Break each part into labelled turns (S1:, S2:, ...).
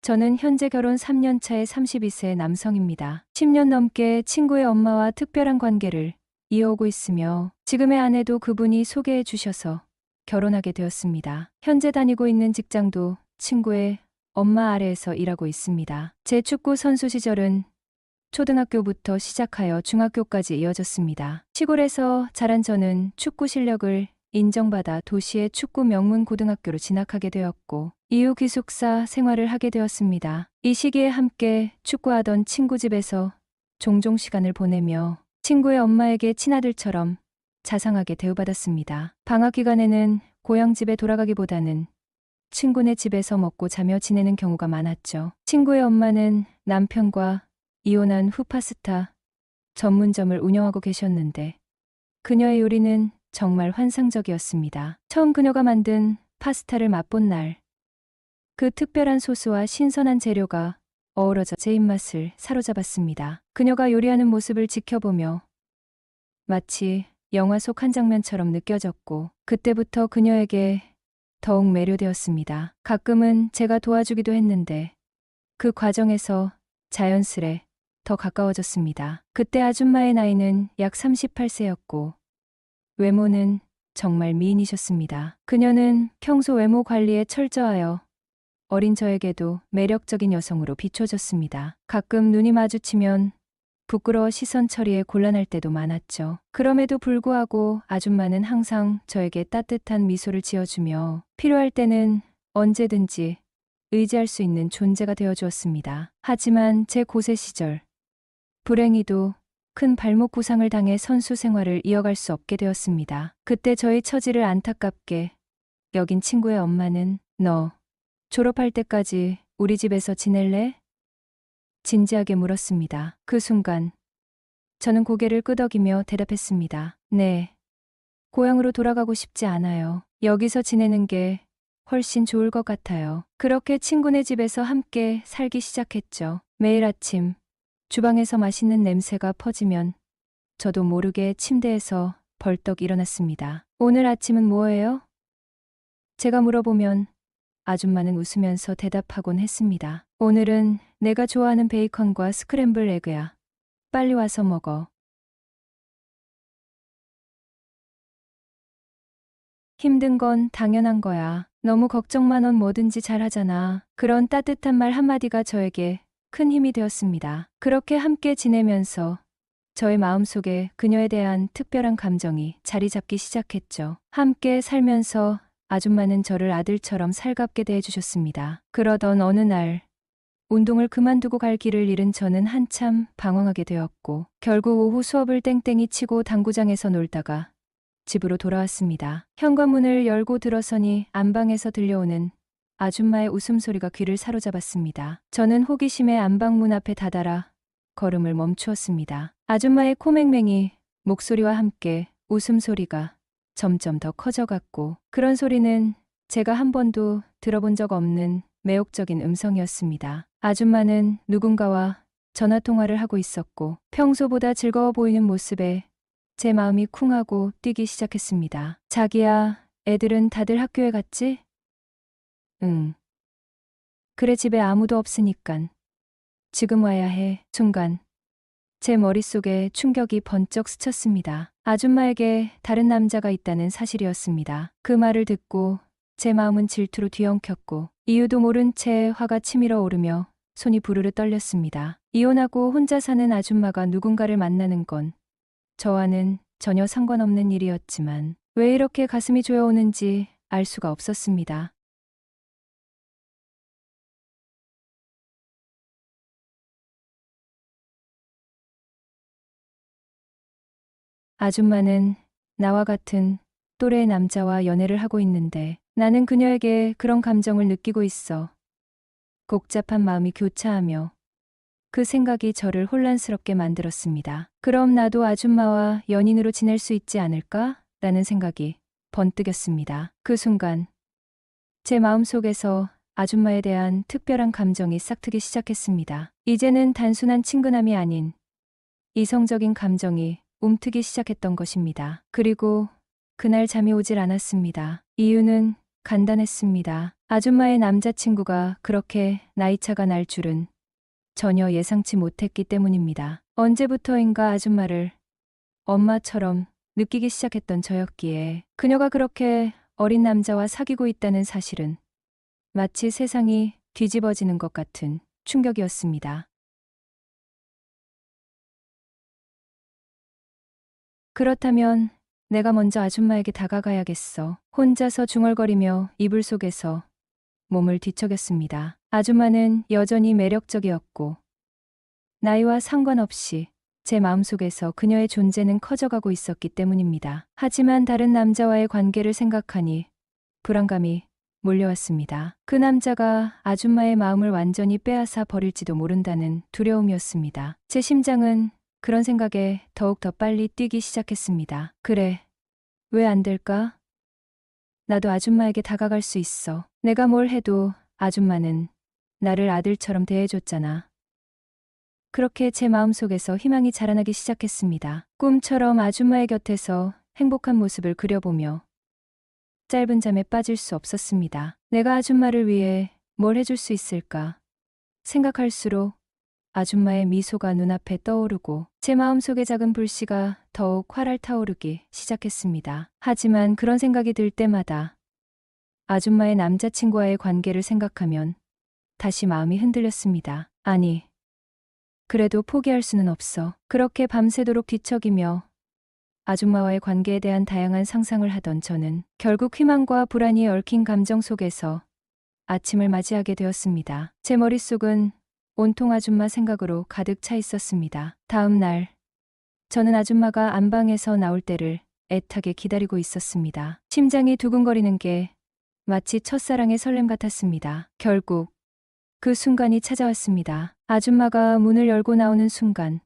S1: 저는 현재 결혼 3년 차의 32세 남성입니다. 10년 넘게 친구의 엄마와 특별한 관계를 이어오고 있으며 지금의 아내도 그분이 소개해 주셔서 결혼하게 되었습니다. 현재 다니고 있는 직장도 친구의 엄마 아래에서 일하고 있습니다. 제 축구 선수 시절은 초등학교부터 시작하여 중학교까지 이어졌습니다. 시골에서 자란 저는 축구 실력을 인정받아 도시의 축구 명문 고등학교로 진학하게 되었고 이후 기숙사 생활을 하게 되었습니다. 이 시기에 함께 축구하던 친구 집에서 종종 시간을 보내며 친구의 엄마에게 친아들처럼 자상하게 대우받았습니다. 방학 기간에는 고향 집에 돌아가기보다는 친구네 집에서 먹고 자며 지내는 경우가 많았죠. 친구의 엄마는 남편과 이혼한 후 파스타 전문점을 운영하고 계셨는데 그녀의 요리는 정말 환상적이었습니다. 처음 그녀가 만든 파스타를 맛본 날, 그 특별한 소스와 신선한 재료가 어우러져 제 입맛을 사로잡았습니다. 그녀가 요리하는 모습을 지켜보며 마치 영화 속 한 장면처럼 느껴졌고 그때부터 그녀에게 더욱 매료되었습니다. 가끔은 제가 도와주기도 했는데 그 과정에서 자연스레 더 가까워졌습니다. 그때 아줌마의 나이는 약 38세였고 외모는 정말 미인이셨습니다. 그녀는 평소 외모 관리에 철저하여 어린 저에게도 매력적인 여성으로 비춰졌습니다. 가끔 눈이 마주치면 부끄러워 시선 처리에 곤란할 때도 많았죠. 그럼에도 불구하고 아줌마는 항상 저에게 따뜻한 미소를 지어주며 필요할 때는 언제든지 의지할 수 있는 존재가 되어주었습니다. 하지만 제 고세 시절, 불행히도 큰 발목 부상을 당해 선수 생활을 이어갈 수 없게 되었습니다. 그때 저희 처지를 안타깝게 여긴 친구의 엄마는 너 졸업할 때까지 우리 집에서 지낼래? 진지하게 물었습니다. 그 순간 저는 고개를 끄덕이며 대답했습니다. 네. 고향으로 돌아가고 싶지 않아요. 여기서 지내는 게 훨씬 좋을 것 같아요. 그렇게 친구네 집에서 함께 살기 시작했죠. 매일 아침 주방에서 맛있는 냄새가 퍼지면 저도 모르게 침대에서 벌떡 일어났습니다. 오늘 아침은 뭐예요? 제가 물어보면 아줌마는 웃으면서 대답하곤 했습니다. 오늘은 내가 좋아하는 베이컨과 스크램블 에그야. 빨리 와서 먹어. 힘든 건 당연한 거야. 너무 걱정만 넌 뭐든지 잘하잖아. 그런 따뜻한 말 한마디가 저에게 큰 힘이 되었습니다. 그렇게 함께 지내면서 저의 마음속에 그녀에 대한 특별한 감정이 자리 잡기 시작했죠. 함께 살면서 아줌마는 저를 아들처럼 살갑게 대해주셨습니다. 그러던 어느 날 운동을 그만두고 갈 길을 잃은 저는 한참 방황하게 되었고 결국 오후 수업을 땡땡이 치고 당구장에서 놀다가 집으로 돌아왔습니다. 현관문을 열고 들어서니 안방에서 들려오는 아줌마의 웃음소리가 귀를 사로잡았습니다. 저는 호기심에 안방문 앞에 다다라 걸음을 멈추었습니다. 아줌마의 코맹맹이 목소리와 함께 웃음소리가 점점 더 커져갔고 그런 소리는 제가 한 번도 들어본 적 없는 매혹적인 음성이었습니다. 아줌마는 누군가와 전화통화를 하고 있었고 평소보다 즐거워 보이는 모습에 제 마음이 쿵하고 뛰기 시작했습니다. 자기야, 애들은 다들 학교에 갔지? 응. 그래 집에 아무도 없으니깐. 지금 와야 해. 순간 제 머릿속에 충격이 번쩍 스쳤습니다. 아줌마에게 다른 남자가 있다는 사실이었습니다. 그 말을 듣고 제 마음은 질투로 뒤엉켰고 이유도 모른 채 화가 치밀어 오르며 손이 부르르 떨렸습니다. 이혼하고 혼자 사는 아줌마가 누군가를 만나는 건 저와는 전혀 상관없는 일이었지만 왜 이렇게 가슴이 조여오는지 알 수가 없었습니다. 아줌마는 나와 같은 또래의 남자와 연애를 하고 있는데 나는 그녀에게 그런 감정을 느끼고 있어. 복잡한 마음이 교차하며 그 생각이 저를 혼란스럽게 만들었습니다. 그럼 나도 아줌마와 연인으로 지낼 수 있지 않을까? 라는 생각이 번뜩였습니다. 그 순간 제 마음속에서 아줌마에 대한 특별한 감정이 싹트기 시작했습니다. 이제는 단순한 친근함이 아닌 이성적인 감정이 움트기 시작했던 것입니다. 그리고 그날 잠이 오질 않았습니다. 이유는 간단했습니다. 아줌마의 남자친구가 그렇게 나이차가 날 줄은 전혀 예상치 못했기 때문입니다. 언제부터인가 아줌마를 엄마처럼 느끼기 시작했던 저였기에 그녀가 그렇게 어린 남자와 사귀고 있다는 사실은 마치 세상이 뒤집어지는 것 같은 충격이었습니다. 그렇다면 내가 먼저 아줌마에게 다가가야겠어. 혼자서 중얼거리며 이불 속에서 몸을 뒤척였습니다. 아줌마는 여전히 매력적이었고 나이와 상관없이 제 마음속에서 그녀의 존재는 커져가고 있었기 때문입니다. 하지만 다른 남자와의 관계를 생각하니 불안감이 몰려왔습니다. 그 남자가 아줌마의 마음을 완전히 빼앗아 버릴지도 모른다는 두려움이었습니다. 제 심장은 그런 생각에 더욱 더 빨리 뛰기 시작했습니다. 그래, 왜 안 될까? 나도 아줌마에게 다가갈 수 있어. 내가 뭘 해도 아줌마는 나를 아들처럼 대해줬잖아. 그렇게 제 마음속에서 희망이 자라나기 시작했습니다. 꿈처럼 아줌마의 곁에서 행복한 모습을 그려보며 짧은 잠에 빠질 수 없었습니다. 내가 아줌마를 위해 뭘 해줄 수 있을까? 생각할수록 아줌마의 미소가 눈앞에 떠오르고 제 마음속의 작은 불씨가 더욱 활활 타오르기 시작했습니다. 하지만 그런 생각이 들 때마다 아줌마의 남자친구와의 관계를 생각하면 다시 마음이 흔들렸습니다. 아니, 그래도 포기할 수는 없어. 그렇게 밤새도록 뒤척이며 아줌마와의 관계에 대한 다양한 상상을 하던 저는 결국 희망과 불안이 얽힌 감정 속에서 아침을 맞이하게 되었습니다. 제 머릿속은 온통 아줌마 생각으로 가득 차 있었습니다. 다음 날, 저는 아줌마가 안방에서 나올 때를 애타게 기다리고 있었습니다. 심장이 두근거리는 게 마치 첫사랑의 설렘 같았습니다. 결국 그 순간이 찾아왔습니다. 아줌마가 문을 열고 나오는 순간,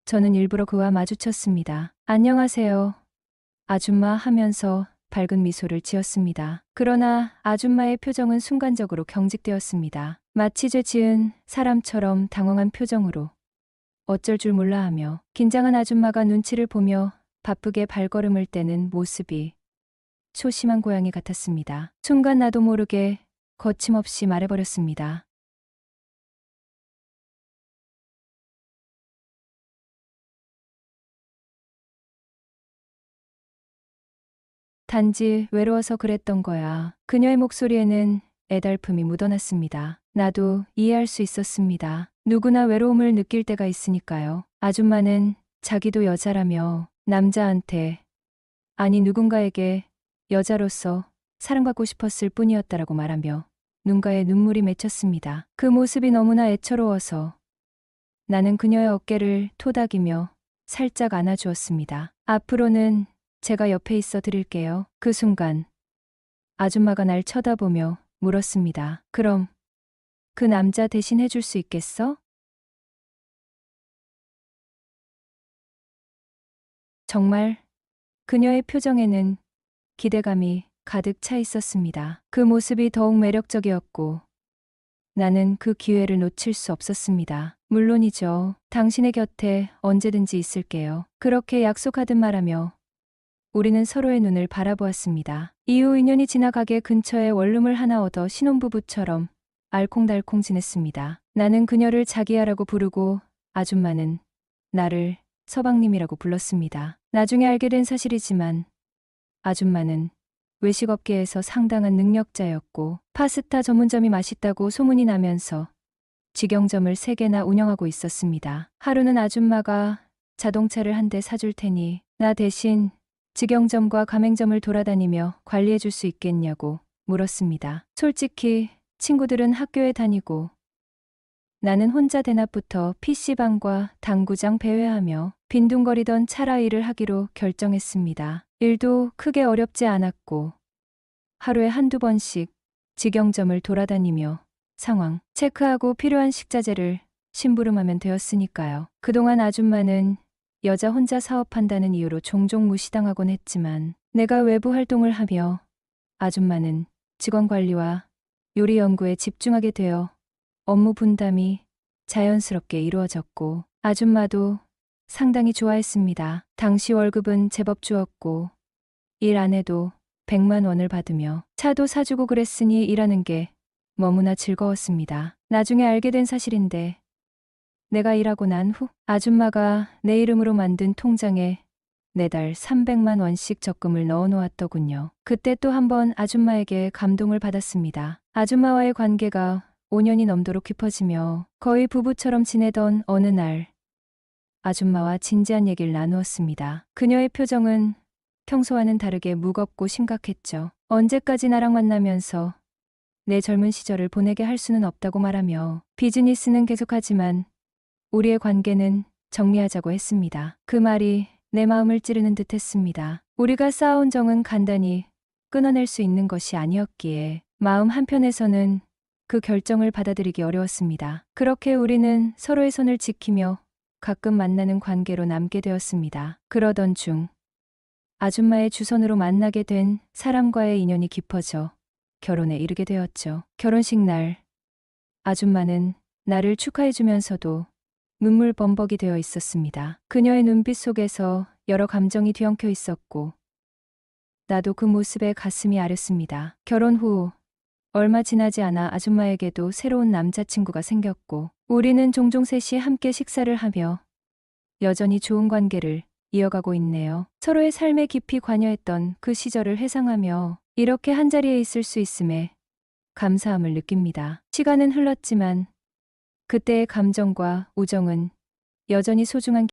S1: 저는 일부러 그와 마주쳤습니다. 안녕하세요, 아줌마 하면서 밝은 미소를 지었습니다. 그러나 아줌마의 표정은 순간적으로 경직되었습니다. 마치 죄 지은 사람처럼 당황한 표정으로 어쩔 줄 몰라 하며 긴장한 아줌마가 눈치를 보며 바쁘게 발걸음을 떼는 모습이 소심한 고양이 같았습니다. 순간 나도 모르게 거침없이 말해버렸습니다. 단지 외로워서 그랬던 거야. 그녀의 목소리에는 애달픔이 묻어났습니다. 나도 이해할 수 있었습니다. 누구나 외로움을 느낄 때가 있으니까요. 아줌마는 자기도 여자라며 남자한테, 아니 누군가에게 여자로서 사랑받고 싶었을 뿐이었다라고 말하며 눈가에 눈물이 맺혔습니다. 그 모습이 너무나 애처로워서 나는 그녀의 어깨를 토닥이며 살짝 안아주었습니다. 앞으로는 제가 옆에 있어 드릴게요. 그 순간 아줌마가 날 쳐다보며 물었습니다. 그럼 그 남자 대신 해줄 수 있겠어? 정말 그녀의 표정에는 기대감이 가득 차 있었습니다. 그 모습이 더욱 매력적이었고 나는 그 기회를 놓칠 수 없었습니다. 물론이죠. 당신의 곁에 언제든지 있을게요. 그렇게 약속하듯 말하며 우리는 서로의 눈을 바라보았습니다. 이후 2년이 지나 가게 근처에 원룸을 하나 얻어 신혼부부처럼 알콩달콩 지냈습니다. 나는 그녀를 자기야라고 부르고 아줌마는 나를 서방님이라고 불렀습니다. 나중에 알게 된 사실이지만 아줌마는 외식업계에서 상당한 능력자였고 파스타 전문점이 맛있다고 소문이 나면서 직영점을 3개나 운영하고 있었습니다. 하루는 아줌마가 자동차를 한 대 사줄 테니 나 대신 직영점과 가맹점을 돌아다니며 관리해 줄 수 있겠냐고 물었습니다. 솔직히 친구들은 학교에 다니고 나는 혼자 대낮부터 PC방과 당구장 배회하며 빈둥거리던 차라 일을 하기로 결정했습니다. 일도 크게 어렵지 않았고 하루에 한두 번씩 직영점을 돌아다니며 상황 체크하고 필요한 식자재를 심부름하면 되었으니까요. 그동안 아줌마는 여자 혼자 사업한다는 이유로 종종 무시당하곤 했지만 내가 외부 활동을 하며 아줌마는 직원 관리와 요리 연구에 집중하게 되어 업무 분담이 자연스럽게 이루어졌고 아줌마도 상당히 좋아했습니다. 당시 월급은 제법 주었고 일 안 해도 100만 원을 받으며 차도 사주고 그랬으니 일하는 게 너무나 즐거웠습니다. 나중에 알게 된 사실인데 내가 일하고 난 후 아줌마가 내 이름으로 만든 통장에 매달 300만 원씩 적금을 넣어 놓았더군요. 그때 또 한 번 아줌마에게 감동을 받았습니다. 아줌마와의 관계가 5년이 넘도록 깊어지며 거의 부부처럼 지내던 어느 날 아줌마와 진지한 얘기를 나누었습니다. 그녀의 표정은 평소와는 다르게 무겁고 심각했죠. 언제까지 나랑 만나면서 내 젊은 시절을 보내게 할 수는 없다고 말하며 비즈니스는 계속하지만 우리의 관계는 정리하자고 했습니다. 그 말이 내 마음을 찌르는 듯 했습니다. 우리가 쌓아온 정은 간단히 끊어낼 수 있는 것이 아니었기에 마음 한편에서는 그 결정을 받아들이기 어려웠습니다. 그렇게 우리는 서로의 선을 지키며 가끔 만나는 관계로 남게 되었습니다. 그러던 중 아줌마의 주선으로 만나게 된 사람과의 인연이 깊어져 결혼에 이르게 되었죠. 결혼식 날 아줌마는 나를 축하해주면서도 눈물 범벅이 되어 있었습니다. 그녀의 눈빛 속에서 여러 감정이 뒤엉켜 있었고 나도 그 모습에 가슴이 아렸습니다. 결혼 후 얼마 지나지 않아 아줌마에게도 새로운 남자친구가 생겼고 우리는 종종 셋이 함께 식사를 하며 여전히 좋은 관계를 이어가고 있네요. 서로의 삶에 깊이 관여했던 그 시절을 회상하며 이렇게 한자리에 있을 수 있음에 감사함을 느낍니다. 시간은 흘렀지만 그때의 감정과 우정은 여전히 소중한